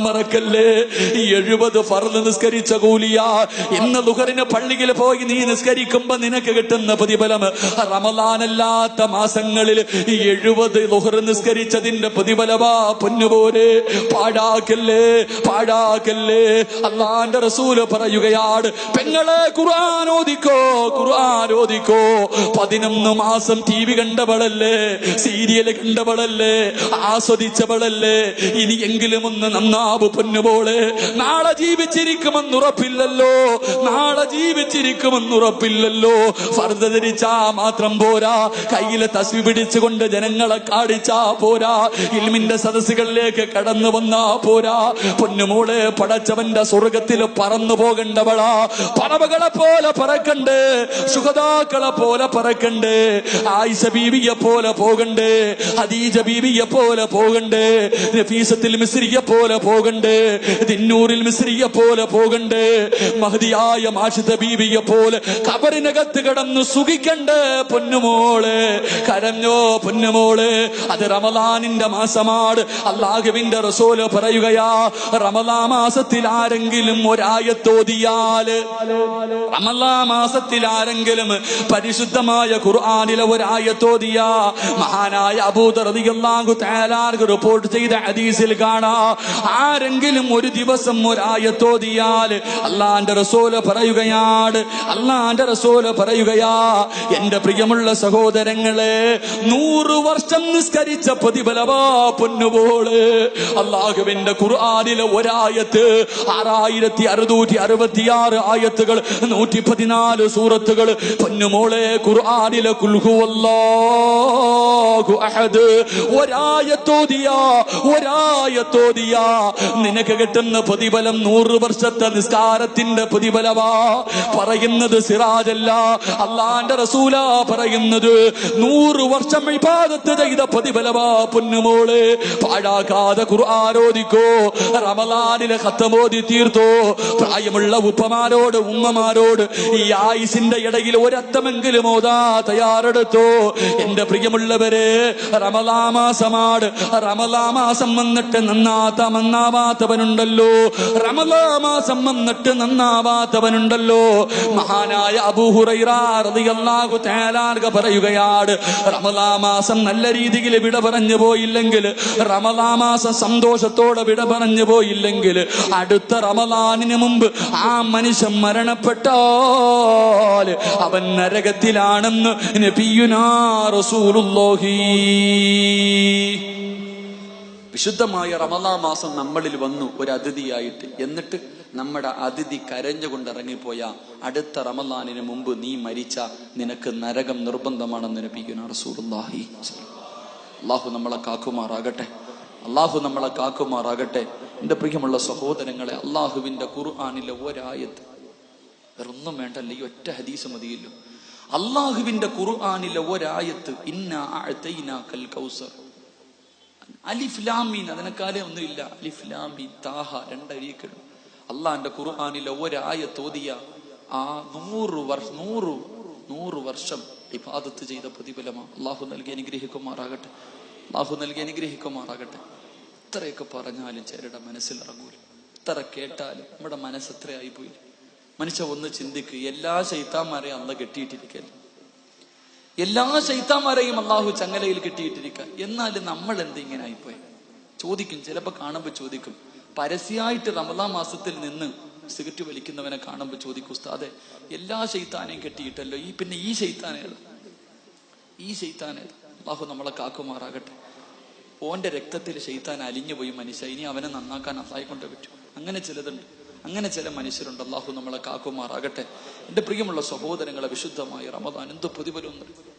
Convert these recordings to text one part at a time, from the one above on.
മറക്കല്ലേ. 70 ഫർള് നിസ്കരിച്ച കൂലിയ. ഇന്ന് ദുഹറിന് പള്ളിയിൽ പോയി നീ നിസ്കരിക്കുമ്പോ നിനക്ക് കിട്ടുന്ന പ്രതിഫലം റമളാനല്ലാത്ത മാസങ്ങളിൽ 70 ദുഹർ നിസ്കരിച്ചതിന്റെ പ്രതിഫലമാ. പൊന്നുപോലെ പാഴാക്കല്ലേ, പാഴാക്കല്ലേ. അല്ലാഹുവിന്റെ റസൂല് പറയുകയാണ്, പെങ്ങളെ ഖുർആൻ ഓദിക്കോ, ഖുർആൻ ഓദിക്കോ. 11 മാസം TV കണ്ടവളല്ലേ, സീരിയൽ കണ്ടവളല്ലേ, ആസ്വദിച്ചവളല്ലേ. ഇനിയെങ്കിലും ഒന്ന് നന്നാ പൊന്നുപോലെ. നാളെ ജീവിച്ചിരിക്കുമെന്നുറപ്പില്ലല്ലോ, നാളെ ജീവിച്ചിരിക്കുമെന്നുറപ്പില്ലല്ലോ. ഫർദ് ധരിച്ചാ മാത്രം പോരാ, കയ്യിലെ തസ്ബീഹ് പിടിച്ചുകൊണ്ട് ജനങ്ങളെ കാണിച്ചാ പോരാ, ഇൽമിന്റെ സദസ്സുകളിലേക്ക് കടന്നു വന്നാ പോരാ. പൊന്നുമോളെ, പടച്ചവന്റെ സ്വർഗത്തിൽ പറന്നു പോകണ്ടവളാ. പറവകളെ പോലെ പറക്കണ്ടേ, ശുഹദാക്കളെ പോലെ പറക്കണ്ടേ, ആയിഷ ബീവിയെ പോലെ പോകണ്ടേ, ഖദീജ ബീവിയെ പോലെ പോകണ്ടേ, നഫീസത്തുൽ മിസ്രിയെ പോലെ പോകണ്ടേ, ദിന്നൂറിൽ മിസ്രിയെ പോലെ പോകണ്ടേ, മഹദിയായ മാഷിദ ബീവിയെ പോലെ ഖബറിനകത്ത് കിടന്നു സുഖിക്കണ്ടേ. പൊന്നുമോളെ കരഞ്ഞോ പൊന്നുമോളെ. അത് റമളാനിന്റെ മാസമാണ്. അല്ലാഹുവിന്റെ റസൂല് പറയുകയാ, റമളാൻ മാസത്തിൽ ആരെങ്കിലും ഒരായത്തോതിയാല്, റമളാൻ മാസത്തിൽ ആരെങ്കിലും പരിശുദ്ധമായ ഖുർആനിലെ ഒരായത്തോതിയാ, മഹാനായ അബൂദർ റളിയല്ലാഹു തആല റിപ്പോർട്ട് ചെയ്ത ഹദീസിൽ കാണാ, ആരെങ്കിലും ഒരു ദിവസം ഒരായത്തോതിയാൽ അല്ലാഹുവിന്റെ റസൂല് പറയുകയാണ്, അല്ലാഹുവിന്റെ റസൂല് പറയുകയാ, എന്റെ പ്രിയമുള്ള സഹോദരങ്ങളെ, 100 വർഷം നിസ്കരിച്ച പ്രതിഫലമാ. പൊന്നുപോലെ അല്ലാഹുവിന്റെ ഖുർആനിലെ ഒരായത്ത് 6666 ആയത്തുകൾ, 114 സൂറത്തുകൾ. പൊന്നുമോളെ, ഖുർആനിലെ ഖുൽ ഹുവല്ലാഹു അഹദ് ഒരായത്തോതിയാ, ഒരായത്തോതിയാ നിനക്ക് കിട്ടുന്ന പ്രതിഫലം 100 വർഷത്തെ നിസ്കാരത്തിന്റെ പ്രതിഫലമാ. പറയുന്നത് സിറാജല്ല, അല്ലാഹുവിന്റെ റസൂലാ പറയുന്നത്. 100 വർഷം ഇബാദത്ത് ചെയ്ത പ്രതിഫലമാ. പൊന്നുമോളെ, പാഴാക്കാതെ ഖുർആൻ ഓദിക്കോ. റമളാനിലെ ഖത്ം ഓതി തീർത്തോ. പ്രായമുള്ള ഉപ്പമാരോട് ഉമ്മമാരോട് ഈ ആയുസിന്റെ ഇടയിൽ ഒരത്തമെങ്കിലും ഓതാ തയ്യാറെടുത്തോ. എന്റെ പ്രിയമുള്ളവരെ, റമളാൻ മാസമാണ്. റമളാൻ മാസം വന്നിട്ട് നന്നാവാത്തവനുണ്ടല്ലോ, റമളാൻ മാസം വന്നിട്ട് നന്നാവാത്തവനുണ്ടല്ലോ. മഹാനായ അബൂ ഹുറൈറ റളിയല്ലാഹു തആല പറയുകയാണ്, റമളാൻ മാസം നല്ല രീതിയിൽ വിട പറഞ്ഞു പോയില്ലെങ്കിൽ, റമളാൻ മാസം സന്തോഷത്തോടെ വിട പറഞ്ഞു പോയില്ലെങ്കിൽ, അടുത്ത റമളാനിന് മുമ്പ് ആ മനുഷ്യൻ മരണപ്പെട്ടാൽ അവൻ നരകത്തിലാണെന്ന് നബിയുനാ റസൂലുള്ളാഹി. വിശുദ്ധമായ റമളാൻ മാസം നമ്മളിൽ വന്നു ഒരു അതിഥിയായിട്ട്. എന്നിട്ട് നമ്മുടെ അതിഥി കരഞ്ഞുകൊണ്ട് ഇറങ്ങിപ്പോയ അടുത്ത റമളാനിന് മുമ്പ് നീ മരിച്ച നിനക്ക് നരകം നിർബന്ധമാണെന്ന് നബിയുനാ റസൂലുള്ളാഹി. അല്ലാഹു നമ്മളെ കാക്കുമാറാകട്ടെ, അല്ലാഹു നമ്മളെ കാക്കുമാറാകട്ടെ. എൻ്റെ പ്രിയമുള്ള സഹോദരങ്ങളെ, അല്ലാഹുവിന്റെ ഖുർആനിലെ ഒരായത്ത്, വേറൊന്നും വേണ്ടല്ല, ഈ ഒറ്റ ഹദീസ് മതിയല്ലോ. അല്ലാഹുവിന്റെ ഖുർആനിലെ ഒരായത്ത്, ഇന്നാ അഅതൈനാകൽ കൗസർ, അലിഫ് ലാം മീൻ, അതിനെക്കാലം ഒന്നുമില്ല. അലിഫ് ലാം മീൻ താഹ, 2 അരിയക്കിടും. അള്ളാന്റെ ഖുർആനിലെ ഒരായത്തോതിയ ആ 100 വർഷം ഇബാദത്ത് ചെയ്ത പ്രതിഫലമാ. അള്ളാഹു നൽകി അനുഗ്രഹിക്കുമാറാകട്ടെ, അള്ളാഹു നൽകി അനുഗ്രഹിക്കുമാറാകട്ടെ. ഇത്രയൊക്കെ പറഞ്ഞാലും ചിലരുടെ മനസ്സിലിറങ്ങൂല, ഇത്ര കേട്ടാലും നമ്മുടെ മനസ്സ് എത്രയായി പോയി. മനുഷ്യ ഒന്ന് ചിന്തിക്കുക, എല്ലാ ശൈത്താന്മാരെയും അള്ള കെട്ടിയിട്ടിരിക്കല്ലേ, എല്ലാ ശൈത്താന്മാരെയും അള്ളാഹു ചങ്ങലയിൽ കെട്ടിയിട്ടിരിക്കുക. എന്നാലും നമ്മൾ എന്തിങ്ങനെ ആയിപ്പോയി ചോദിക്കും. ചിലപ്പോ കാണുമ്പോ ചോദിക്കും, പരസ്യമായിട്ട് റമളാൻ മാസത്തിൽ നിന്ന് സിഗരറ്റ് വലിക്കുന്നവനെ കാണുമ്പോ ചോദിക്കും, ഉസ്താദെ എല്ലാ ശൈത്താനെയും കെട്ടിയിട്ടല്ലോ, പിന്നെ ഈ ശൈത്താനേതാ, ഈ ശൈത്താനേതാ? അള്ളാഹു നമ്മളെ കാക്കുമാറാകട്ടെ. ഓന്റെ രക്തത്തിൽ ശൈത്താൻ അലിഞ്ഞുപോയി മനുഷ്യ, ഇനി അവനെ നന്നാക്കാൻ അള്ളാഹിക്കൊണ്ട് പറ്റും. അങ്ങനെ ചിലതുണ്ട്, അങ്ങനെ ചില മനുഷ്യരുണ്ട്. അള്ളാഹു നമ്മളെ കാക്കുമാറാകട്ടെ. എന്റെ പ്രിയമുള്ള സഹോദരങ്ങളെ, വിശുദ്ധമായ റമദാൻ എന്ത് പ്രതിഫലം!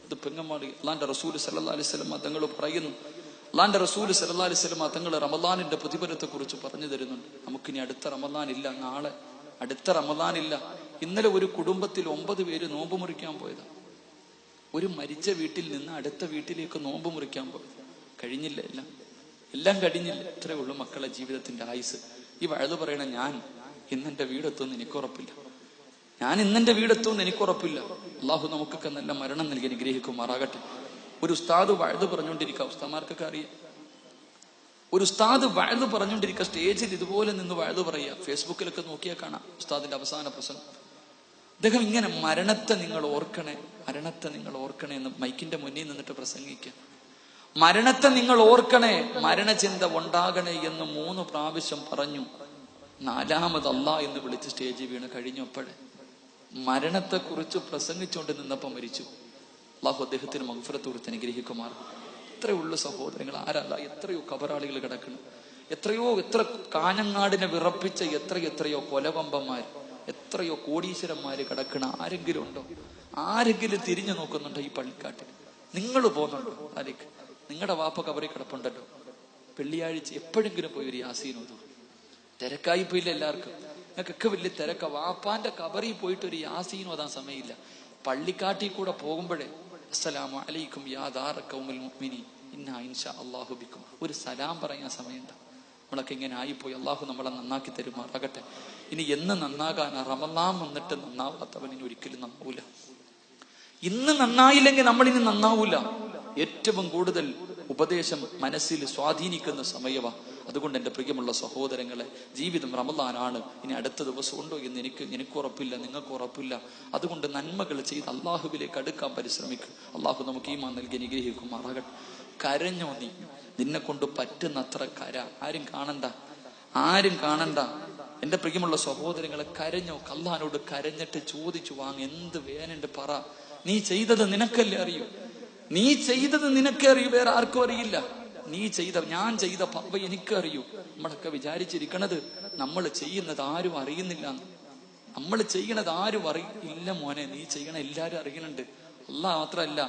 ഇത് പെങ്ങന്മാടി അള്ളാന്റെ റസൂല് സല്ലല്ലാഹു അലൈഹി വസല്ലം തങ്ങൾ പറയുന്നു, അള്ളാന്റെ റസൂല് സല്ലല്ലാഹു അലൈഹി വസല്ലം തങ്ങൾ റമദാനിന്റെ പ്രതിഫലത്തെ കുറിച്ച് പറഞ്ഞു തരുന്നുണ്ട്. നമുക്കിനി അടുത്ത റമദാൻ ഇല്ല, നാളെ അടുത്ത റമദാൻ ഇല്ല. ഇന്നലെ ഒരു കുടുംബത്തിൽ 9 പേര് നോമ്പ് മുറിക്കാൻ പോയതാ. ഒരു മരിച്ച വീട്ടിൽ നിന്ന് അടുത്ത വീട്ടിലേക്ക് നോമ്പ് മുറിക്കാൻ പോയത്. കഴിഞ്ഞില്ല, എല്ലാം കഴിഞ്ഞില്ല. ഇത്രേ ഉള്ളൂ മക്കളെ ജീവിതത്തിന്റെ ആയുസ്. ഈ വഴുതു പറയണ, ഞാൻ ഇന്നെന്റെ വീടെത്തുമെന്ന് എനിക്കുറപ്പില്ല, ഞാൻ ഇന്നെന്റെ വീടെത്തുമെന്ന് എനിക്കുറപ്പില്ല. അള്ളാഹു നമുക്കൊക്കെ നല്ല മരണം നൽകി അനുഗ്രഹിക്കുമാറാകട്ടെ. ഒരു ഉസ്താദ് വഴുതു പറഞ്ഞുകൊണ്ടിരിക്കുക, ഉസ്താദ്മാർക്കൊക്കെ അറിയാം. ഒരു ഉസ്താദ് വഅദ് പറഞ്ഞുകൊണ്ടിരിക്കുക, സ്റ്റേജിൽ ഇതുപോലെ നിന്ന് വഅദ് പറയുക. ഫേസ്ബുക്കിലൊക്കെ നോക്കിയാൽ കാണാം ഉസ്താദിന്റെ അവസാന പ്രസംഗം. അദ്ദേഹം ഇങ്ങനെ മരണത്തെ നിങ്ങൾ ഓർക്കണേ, മരണത്തെ നിങ്ങൾ ഓർക്കണേ എന്ന് മൈക്കിന്റെ മുന്നിൽ നിന്നിട്ട് പ്രസംഗിക്കുക. മരണത്തെ നിങ്ങൾ ഓർക്കണേ, മരണചിന്ത ഉണ്ടാകണേ എന്ന് 3 പ്രാവശ്യം പറഞ്ഞു. 4ാമത് അല്ലാഹ് എന്ന് വിളിച്ച് സ്റ്റേജിൽ വീണ് കഴിഞ്ഞപ്പോഴേ മരണത്തെ കുറിച്ച് പ്രസംഗിച്ചുകൊണ്ട് നിന്നപ്പം മരിച്ചു. അള്ളാഹു അദ്ദേഹത്തിന് മഗ്ഫിറത്ത് കൊടുത്ത് അനുഗ്രഹിക്കുമാർ. എത്രയേ ഉള്ളു സഹോദരങ്ങൾ, ആരല്ല, എത്രയോ കബറാളികൾ കിടക്കണം, എത്ര കാഞ്ഞങ്ങാടിനെ വിറപ്പിച്ച എത്രയോ കൊലവമ്പന്മാർ, എത്രയോ കോടീശ്വരന്മാര് കിടക്കണ ആരെങ്കിലും ഉണ്ടോ? ആരെങ്കിലും തിരിഞ്ഞു നോക്കുന്നുണ്ടോ ഈ പള്ളിക്കാട്ടിൽ? നിങ്ങൾ പോകുന്നുണ്ടോ? ആരേക്ക് നിങ്ങളുടെ വാപ്പ കബറി കിടപ്പുണ്ടല്ലോ. വെള്ളിയാഴ്ച എപ്പോഴെങ്കിലും പോയി ഒരു യാസീൻ ഓതും. തിരക്കായി പോയില്ല എല്ലാവർക്കും, നിങ്ങൾക്കൊക്കെ വലിയ തിരക്ക. വാപ്പാന്റെ കബറിൽ പോയിട്ട് ഒരു യാസീൻ ഓതാൻ സമയമില്ല. പള്ളിക്കാട്ടിൽ കൂടെ പോകുമ്പോഴേ അസ്സലാമു അലൈക്കും യാ ദാറ ഖൗമിൽ മുഅ്മിനീൻ ഇന്നാ ഇൻഷാ അല്ലാഹു ബിക്കും ഒരു സലാം പറയാൻ സമയമുണ്ട്. നമ്മളൊക്കെ ഇങ്ങനെ ആയിപ്പോയി. അള്ളാഹു നമ്മളെ നന്നാക്കി തരുമാറാകട്ടെ. ഇനി എന്ന് നന്നാകാനാ? റമളാൻ വന്നിട്ട് നന്നാവാത്തവൻ ഇനി ഒരിക്കലും നന്നാവൂല. ഇന്ന് നന്നായില്ലെങ്കിൽ നമ്മൾ ഇനി നന്നാവൂല. ഏറ്റവും കൂടുതൽ ഉപദേശം മനസ്സിൽ സ്വാധീനിക്കുന്ന സമയവാ. അതുകൊണ്ട് എൻ്റെ പ്രിയമുള്ള സഹോദരങ്ങളെ, ജീവിതം റമളാനാണ്. ഇനി അടുത്ത ദിവസം ഉണ്ടോ എന്ന് എനിക്ക് ഉറപ്പില്ല, നിങ്ങൾക്ക് ഉറപ്പില്ല. അതുകൊണ്ട് നന്മകൾ ചെയ്ത് അള്ളാഹുവിലേക്ക് അടുക്കാൻ പരിശ്രമിക്കും. അള്ളാഹു നമുക്ക് ഈമാൻ നൽകി അനുഗ്രഹിക്കുമാറാകട്ടെ. കരഞ്ഞോ നീ? നിന്നെ കൊണ്ട് പറ്റുന്നത്ര കര. ആരും കാണണ്ട. എൻ്റെ പ്രിയമുള്ള സഹോദരങ്ങളെ, കരഞ്ഞോ? അള്ളാഹിനോട് കരഞ്ഞിട്ട് ചോദിച്ചു വാങ്ങ. എന്ത് വേനുണ്ട് പറ. നീ ചെയ്തത് നിനക്കല്ലേ അറിയൂ. നീ ചെയ്തത് നിനക്കേ അറിയൂ, വേറെ ആർക്കും അറിയില്ല. ഞാൻ ചെയ്ത പാപ എനിക്കറിയൂ. നമ്മളൊക്കെ വിചാരിച്ചിരിക്കണത് നമ്മൾ ചെയ്യുന്നത് ആരും അറിയുന്നില്ല. നമ്മൾ ചെയ്യണത് ആരും അറിയില്ല മോനെ. നീ ചെയ്യണ എല്ലാരും അറിയണുണ്ട്. അള്ളാഹ് മാത്രമല്ല,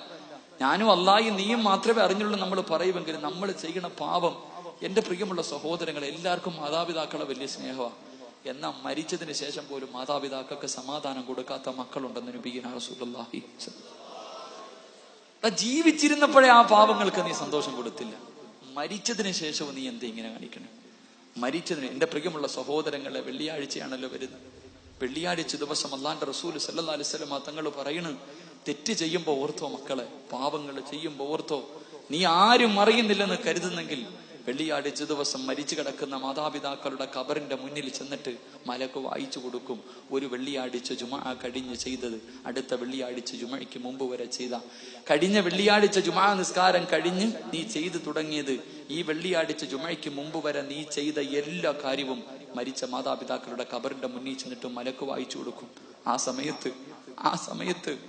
ഞാനും അള്ളാഹും നീയും മാത്രമേ അറിഞ്ഞുള്ളൂ നമ്മൾ പറയുമെങ്കിലും നമ്മൾ ചെയ്യണ പാപം, എൻ്റെ പ്രിയമുള്ള സഹോദരങ്ങൾ, എല്ലാവർക്കും മാതാപിതാക്കളെ വലിയ സ്നേഹമാണ്. എന്നാൽ മരിച്ചതിന് ശേഷം പോലും മാതാപിതാക്കൾക്ക് സമാധാനം കൊടുക്കാത്ത മക്കളുണ്ടെന്ന് നബിയുനാ റസൂലുള്ളാഹി. ജീവിച്ചിരുന്നപ്പോഴേ ആ പാവങ്ങൾക്ക് നീ സന്തോഷം കൊടുത്തില്ല, മരിച്ചതിന് ശേഷവും നീ എന്തേ ഇങ്ങനെ കാണിക്കണേ? എൻ്റെ പ്രിയമുള്ള സഹോദരങ്ങളെ, വെള്ളിയാഴ്ചയാണല്ലോ വരുന്നത്. വെള്ളിയാഴ്ച ദിവസം അല്ലാഹുവിന്റെ റസൂൽ സല്ലല്ലാഹു അലൈഹി വസല്ലം തങ്ങൾ പറയണ്, തെറ്റ് ചെയ്യുമ്പോ ഓർത്തോ മക്കളെ, പാപങ്ങൾ ചെയ്യുമ്പോ ഓർത്തോ. നീ ആരും അറിയുന്നില്ലെന്ന് കരുതുന്നെങ്കിൽ വെള്ളിയാഴ്ച ദിവസം മരിച്ചു കിടക്കുന്ന മാതാപിതാക്കളുടെ ഖബറിന്റെ മുന്നിൽ ചെന്നിട്ട് മലക്ക് വായിച്ചു കൊടുക്കും. ഒരു വെള്ളിയാഴ്ച ജുമാ കഴിഞ്ഞ് ചെയ്തത് അടുത്ത വെള്ളിയാഴ്ച ജുമയ്ക്ക് മുമ്പ് വരെ ചെയ്ത, കഴിഞ്ഞ വെള്ളിയാഴ്ച ജുമാ നിസ്കാരം കഴിഞ്ഞ് നീ ചെയ്തു തുടങ്ങിയത് ഈ വെള്ളിയാഴ്ച ജുമയ്ക്ക് മുമ്പ് വരെ നീ ചെയ്ത എല്ലാ കാര്യവും മരിച്ച മാതാപിതാക്കളുടെ ഖബറിന്റെ മുന്നിൽ ചെന്നിട്ട് മലക്ക് വായിച്ചു കൊടുക്കും. ആ സമയത്ത്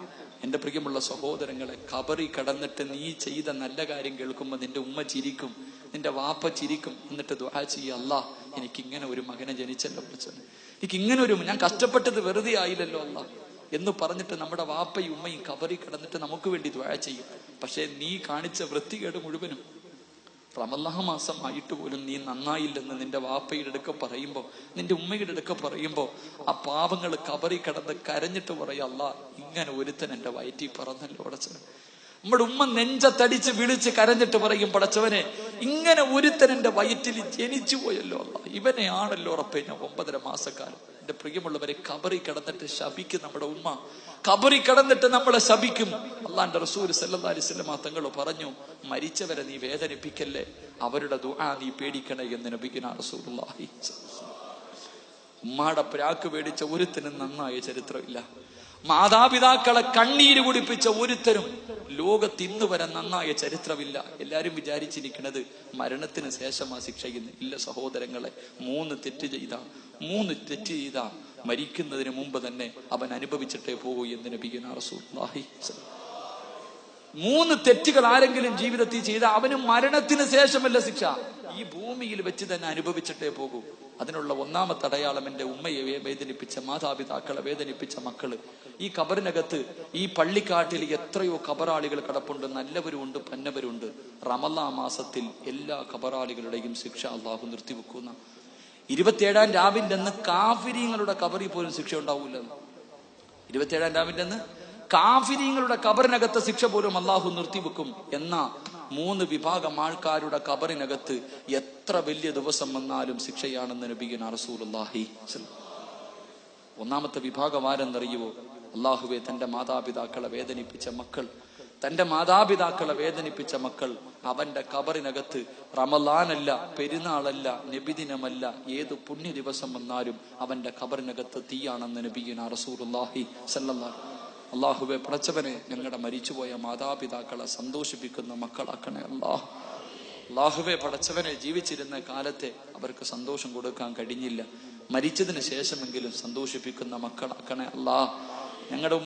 എൻ്റെ പ്രിയമുള്ള സഹോദരങ്ങളെ, ഖബറി കടന്നിട്ട് നീ ചെയ്ത നല്ല കാര്യം കേൾക്കുമ്പോൾ നിന്റെ ഉമ്മ ചിരിക്കും, നിന്റെ വാപ്പ ചിരിക്കും. എന്നിട്ട് ദുആ ചെയ്യ, അല്ലാഹ് എനിക്കിങ്ങനെ ഒരു മകനെ ജനിച്ചല്ലോ പടച്ചോനെ, എനിക്കിങ്ങനെ ഞാൻ കഷ്ടപ്പെട്ടത് വെറുതെ ആയില്ലല്ലോ അല്ലാഹ് എന്ന് പറഞ്ഞിട്ട് നമ്മുടെ വാപ്പയും ഉമ്മയും ഖബറി കിടന്നിട്ട് നമുക്ക് വേണ്ടി ദുആ ചെയ്യും. പക്ഷെ നീ കാണിച്ച വൃത്തികേട് മുഴുവനും റമളാൻ മാസം ആയിട്ട് പോലും നീ നന്നായില്ലെന്ന് നിന്റെ വാപ്പയുടെ അടുക്ക പറയുമ്പോ, നിന്റെ ഉമ്മയുടെ അടുക്ക പറയുമ്പോ, ആ പാവങ്ങൾ ഖബറി കിടന്ന് കരഞ്ഞിട്ട് പറയും, അല്ലാഹ് ഇങ്ങനെ ഒരുത്തൻ എന്റെ വയറ്റിൽ പറന്നല്ലോ പടച്ചവനെ. നമ്മുടെ ഉമ്മ നെഞ്ചത്തടിച്ച് വിളിച്ച് കരഞ്ഞിട്ട് പറയും, പടച്ചവനെ ഇങ്ങനെ ഒരുത്തൻ എന്റെ വയറ്റിൽ ജനിച്ചു പോയല്ലോ അല്ലാഹ്, ഇവനെയാണല്ലോ ഉറപ്പേ ഞാൻ 9.5 മാസക്കാലം. എന്റെ പ്രിയമുള്ളവരെ, ഖബറി കിടന്നിട്ട് ശപിക്കും നമ്മുടെ ഉമ്മ, ഖബറി കിടന്നിട്ട് നമ്മളെ ശപിക്കും. അല്ലാഹുവിന്റെ റസൂൽ സല്ലല്ലാഹു അലൈഹി വസല്ലം തങ്ങൾ പറഞ്ഞു, മരിച്ചവരെ നീ വേദനിപ്പിക്കല്ലേ, അവരുടെ ദുആ നീ പേടിക്കണേ എന്ന് നബിയുനാ റസൂലുള്ളാഹി. ഉമ്മാടെ പ്രാക്ക് പേടിച്ച ഒരുത്തനും നന്നായ ചരിത്രമില്ല. മാതാപിതാക്കളെ കണ്ണീര് കുടിപ്പിച്ച ഒരുത്തരും ലോകത്ത് ഇന്ന് വരെ നന്നായ ചരിത്രമില്ല. എല്ലാരും വിചാരിച്ചിരിക്കുന്നത് മരണത്തിന് ശേഷമാ ശിക്ഷ. ഇല്ല സഹോദരങ്ങളെ, 3 തെറ്റ് ചെയ്താ മരിക്കുന്നതിന് മുമ്പ് തന്നെ അവൻ അനുഭവിച്ചിട്ടേ പോകൂ എന്ന് നബിയുനാ റസൂലുള്ളാഹി. 3 തെറ്റുകൾ ആരെങ്കിലും ജീവിതത്തിൽ ചെയ്ത അവന് മരണത്തിന് ശേഷമല്ല ശിക്ഷ, ഈ ഭൂമിയിൽ വെച്ച് തന്നെ അനുഭവിച്ചിട്ടേ പോകൂ. അതിനുള്ള ഒന്നാമത്തെ അടയാളം, എൻ്റെ ഉമ്മയെ വേദനിപ്പിച്ച മാതാപിതാക്കളെ വേദനിപ്പിച്ച മക്കള്. ഈ ഖബറിനകത്ത്, ഈ പള്ളിക്കാട്ടിൽ എത്രയോ ഖബറാളികൾ കിടപ്പുണ്ട്, നല്ലവരുണ്ട്, പന്നവരുണ്ട്. റമളാൻ മാസത്തിൽ എല്ലാ ഖബറാളികളുടെയും ശിക്ഷ അള്ളാഹു നിർത്തിവെക്കുന്ന 27-ാം രാവിന്റെ അന്ന് കാഫിരീങ്ങളുടെ ഖബറിൽ പോലും ശിക്ഷ ഉണ്ടാവൂല. 27-ാം രാവിന്റെ അന്ന് കാഫിരീങ്ങളുടെ ഖബറിനകത്ത് ശിക്ഷ പോലും അള്ളാഹു നിർത്തിവെക്കും. എന്നാ 3 വിഭാഗം ആൾക്കാരുടെ ഖബറിനകത്ത് എത്ര വലിയ ദിവസം വന്നാലും ശിക്ഷയാണെന്ന് നബിയുനാ റസൂലുള്ളാഹി. ഒന്നാമത്തെ വിഭാഗം ആരെന്നറിയുവോ? അള്ളാഹുവെ, തന്റെ മാതാപിതാക്കളെ വേദനിപ്പിച്ച മക്കൾ, തന്റെ മാതാപിതാക്കളെ വേദനിപ്പിച്ച മക്കൾ, അവന്റെ ഖബറിനകത്ത് റമളാനല്ല, പെരുന്നാളല്ല, നബിദിനമല്ല, ഏത് പുണ്യ ദിവസം വന്നാലും അവന്റെ ഖബറിനകത്ത് തീയാണെന്ന് നബിയുനാ റസൂലുള്ളാഹി സ്വല്ലല്ലാഹു അലൈഹി വസല്ലം. അള്ളാഹുവെ പടച്ചവനെ, ഞങ്ങളുടെ മരിച്ചുപോയ മാതാപിതാക്കളെ സന്തോഷിപ്പിക്കുന്ന മക്കളാക്കണേ അല്ലാഹ്. അള്ളാഹുവെ പടച്ചവനെ, ജീവിച്ചിരുന്ന കാലത്തെ അവർക്ക് സന്തോഷം കൊടുക്കാൻ കഴിഞ്ഞില്ല, മരിച്ചതിന് ശേഷമെങ്കിലും സന്തോഷിപ്പിക്കുന്ന മക്കളാക്കണേ അല്ലാഹ്. ഞങ്ങളുടെ